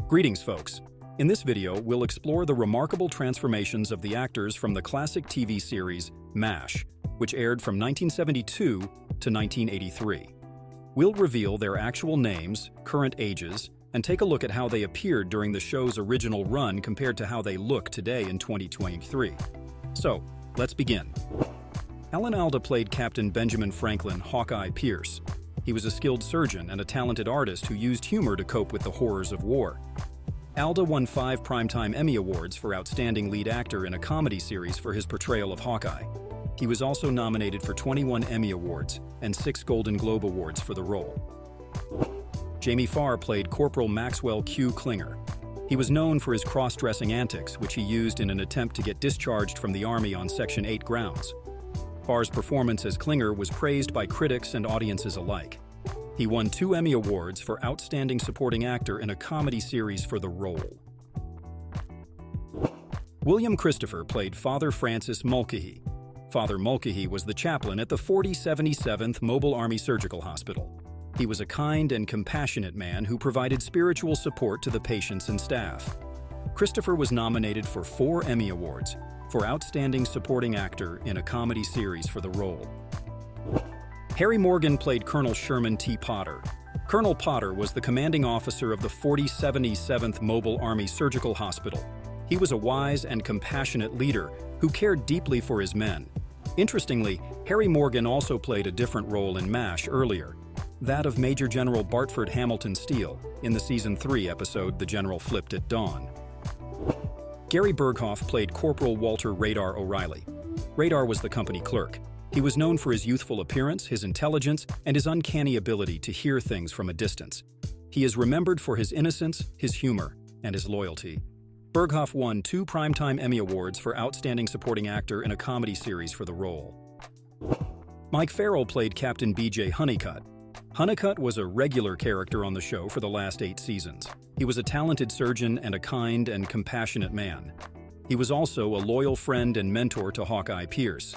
Greetings, folks. In this video, we'll explore the remarkable transformations of the actors from the classic TV series MASH, which aired from 1972 to 1983. We'll reveal their actual names, current ages, and take a look at how they appeared during the show's original run compared to how they look today in 2023. So, let's begin. Alda played Captain Benjamin Franklin Hawkeye Pierce. He was a skilled surgeon and a talented artist who used humor to cope with the horrors of war. Alda won 5 Primetime Emmy Awards for Outstanding Lead Actor in a Comedy Series for his portrayal of Hawkeye. He was also nominated for 21 Emmy Awards and 6 Golden Globe Awards for the role. Jamie Farr played Corporal Maxwell Q. Klinger. He was known for his cross-dressing antics, which he used in an attempt to get discharged from the Army on Section 8 grounds. Farr's performance as Klinger was praised by critics and audiences alike. He won 2 Emmy Awards for Outstanding Supporting Actor in a Comedy Series for the role. William Christopher played Father Francis Mulcahy. Father Mulcahy was the chaplain at the 4077th Mobile Army Surgical Hospital. He was a kind and compassionate man who provided spiritual support to the patients and staff. Christopher was nominated for 4 Emmy Awards for Outstanding Supporting Actor in a Comedy Series for the role. Harry Morgan played Colonel Sherman T. Potter. Colonel Potter was the commanding officer of the 4077th Mobile Army Surgical Hospital. He was a wise and compassionate leader who cared deeply for his men. Interestingly, Harry Morgan also played a different role in MASH earlier, that of Major General Bartford Hamilton Steele in the Season 3 episode The General Flipped at Dawn. Gary Berghoff played Corporal Walter Radar O'Reilly. Radar was the company clerk. He was known for his youthful appearance, his intelligence, and his uncanny ability to hear things from a distance. He is remembered for his innocence, his humor, and his loyalty. Berghoff won 2 Primetime Emmy Awards for Outstanding Supporting Actor in a Comedy Series for the role. Mike Farrell played Captain B.J. Honeycutt. Honeycutt was a regular character on the show for the last 8 seasons. He was a talented surgeon and a kind and compassionate man. He was also a loyal friend and mentor to Hawkeye Pierce.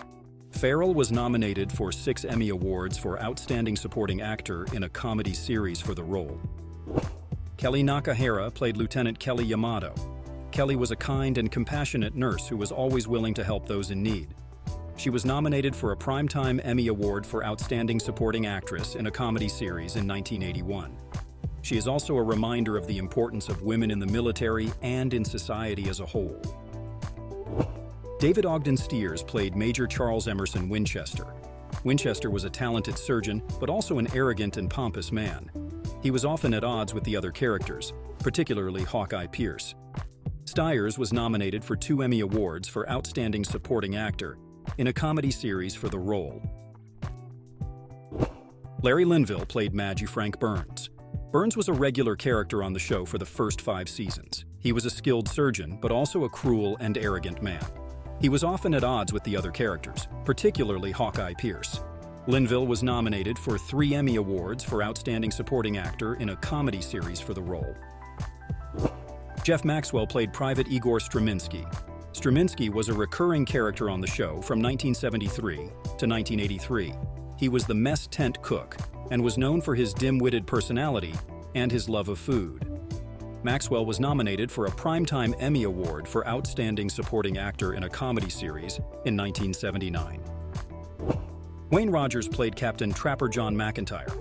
Farrell was nominated for 6 Emmy Awards for Outstanding Supporting Actor in a Comedy Series for the role. Kelly Nakahara played Lieutenant Kelly Yamato. Kelly was a kind and compassionate nurse who was always willing to help those in need. She was nominated for a Primetime Emmy Award for Outstanding Supporting Actress in a Comedy Series in 1981. She is also a reminder of the importance of women in the military and in society as a whole. David Ogden Stiers played Major Charles Emerson Winchester. Winchester was a talented surgeon, but also an arrogant and pompous man. He was often at odds with the other characters, particularly Hawkeye Pierce. Stiers was nominated for 2 Emmy Awards for Outstanding Supporting Actor in a Comedy Series for the role. Larry Linville played Maggie Frank Burns. Burns was a regular character on the show for the first 5 seasons. He was a skilled surgeon, but also a cruel and arrogant man. He was often at odds with the other characters, particularly Hawkeye Pierce. Linville was nominated for 3 Emmy Awards for Outstanding Supporting Actor in a Comedy Series for the role. Jeff Maxwell played Private Igor Straminsky. Straminsky was a recurring character on the show from 1973 to 1983. He was the mess tent cook and was known for his dim-witted personality and his love of food. Maxwell was nominated for a Primetime Emmy Award for Outstanding Supporting Actor in a Comedy Series in 1979. Wayne Rogers played Captain Trapper John McIntyre.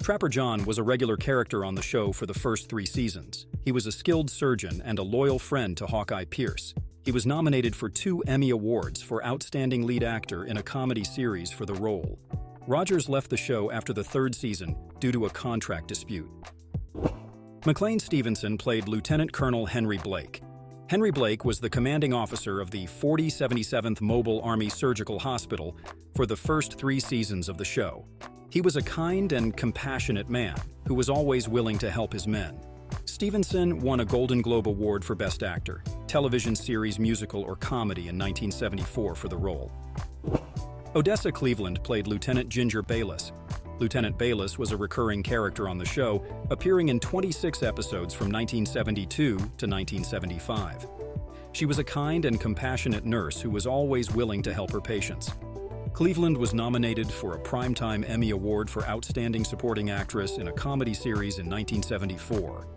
Trapper John was a regular character on the show for the first 3 seasons. He was a skilled surgeon and a loyal friend to Hawkeye Pierce. He was nominated for 2 Emmy Awards for Outstanding Lead Actor in a Comedy Series for the role. Rogers left the show after the 3rd season due to a contract dispute. McLean Stevenson played Lieutenant Colonel Henry Blake. Henry Blake was the commanding officer of the 4077th Mobile Army Surgical Hospital for the first 3 seasons of the show. He was a kind and compassionate man who was always willing to help his men. Stevenson won a Golden Globe Award for Best Actor, television series, musical, or comedy in 1974 for the role. Odessa Cleveland played Lieutenant Ginger Bayless. Lieutenant Bayless was a recurring character on the show, appearing in 26 episodes from 1972 to 1975. She was a kind and compassionate nurse who was always willing to help her patients. Cleveland was nominated for a Primetime Emmy Award for Outstanding Supporting Actress in a Comedy Series in 1974.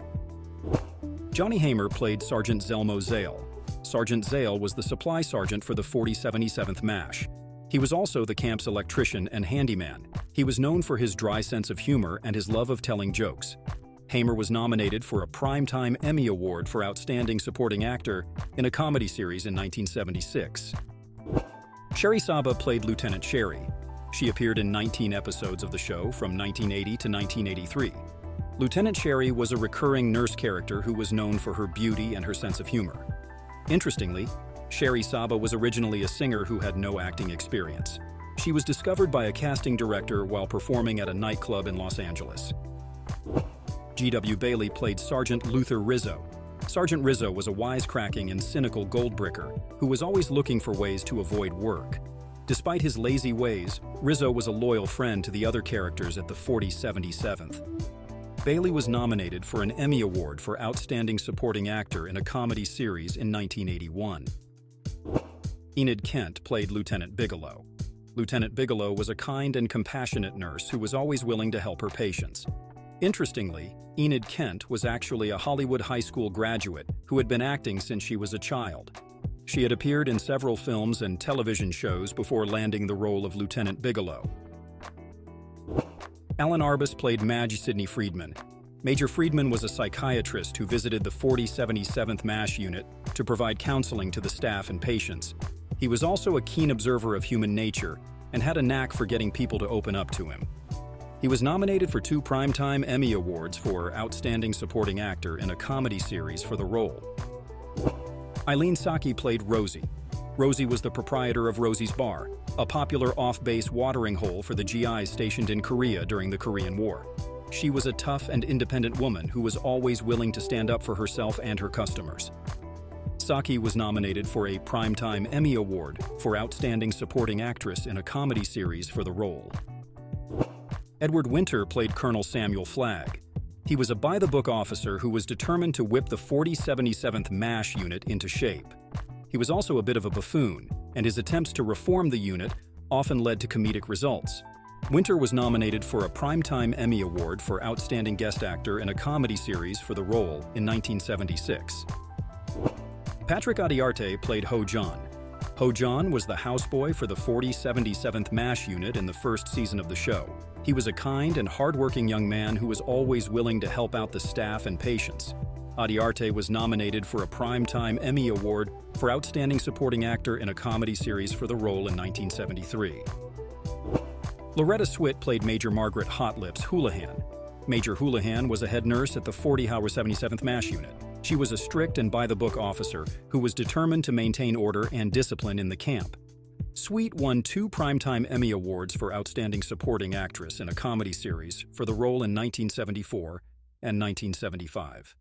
Johnny Hamer played Sergeant Zelmo Zale. Sergeant Zale was the supply sergeant for the 4077th MASH. He was also the camp's electrician and handyman. He was known for his dry sense of humor and his love of telling jokes. Hamer was nominated for a Primetime Emmy Award for Outstanding Supporting Actor in a comedy series in 1976. Sher Saba played Lieutenant Sherry. She appeared in 19 episodes of the show from 1980 to 1983. Lieutenant Sherry was a recurring nurse character who was known for her beauty and her sense of humor. Interestingly, Sher Saba was originally a singer who had no acting experience. She was discovered by a casting director while performing at a nightclub in Los Angeles. G.W. Bailey played Sergeant Luther Rizzo. Sergeant Rizzo was a wisecracking and cynical goldbricker who was always looking for ways to avoid work. Despite his lazy ways, Rizzo was a loyal friend to the other characters at the 4077th. Bailey was nominated for an Emmy Award for Outstanding Supporting Actor in a Comedy Series in 1981. Enid Kent played Lieutenant Bigelow. Lieutenant Bigelow was a kind and compassionate nurse who was always willing to help her patients. Interestingly, Enid Kent was actually a Hollywood high school graduate who had been acting since she was a child. She had appeared in several films and television shows before landing the role of Lieutenant Bigelow. Alan Arbus played Madge Sidney Friedman. Major Friedman was a psychiatrist who visited the 4077th MASH unit to provide counseling to the staff and patients. He was also a keen observer of human nature and had a knack for getting people to open up to him. He was nominated for 2 Primetime Emmy Awards for Outstanding Supporting Actor in a Comedy Series for the role. Eileen Saka played Rosie. Rosie was the proprietor of Rosie's Bar, a popular off-base watering hole for the GIs stationed in Korea during the Korean War. She was a tough and independent woman who was always willing to stand up for herself and her customers. Saki was nominated for a Primetime Emmy Award for Outstanding Supporting Actress in a Comedy Series for the role. Edward Winter played Colonel Samuel Flagg. He was a by-the-book officer who was determined to whip the 4077th MASH unit into shape. He was also a bit of a buffoon, and his attempts to reform the unit often led to comedic results. Winter was nominated for a Primetime Emmy Award for Outstanding Guest Actor in a Comedy Series for the role in 1976. Patrick Adiarte played Ho John. Ho John was the houseboy for the 4077th MASH unit in the first season of the show. He was a kind and hardworking young man who was always willing to help out the staff and patients. Adiarte was nominated for a Primetime Emmy Award for Outstanding Supporting Actor in a Comedy Series for the role in 1973. Letta Swit played Major Margaret Hot Lips Houlihan. Major Houlihan was a head nurse at the 4077th MASH unit. She was a strict and by-the-book officer who was determined to maintain order and discipline in the camp. Sweet won 2 Primetime Emmy Awards for Outstanding Supporting Actress in a Comedy Series for the role in 1974 and 1975.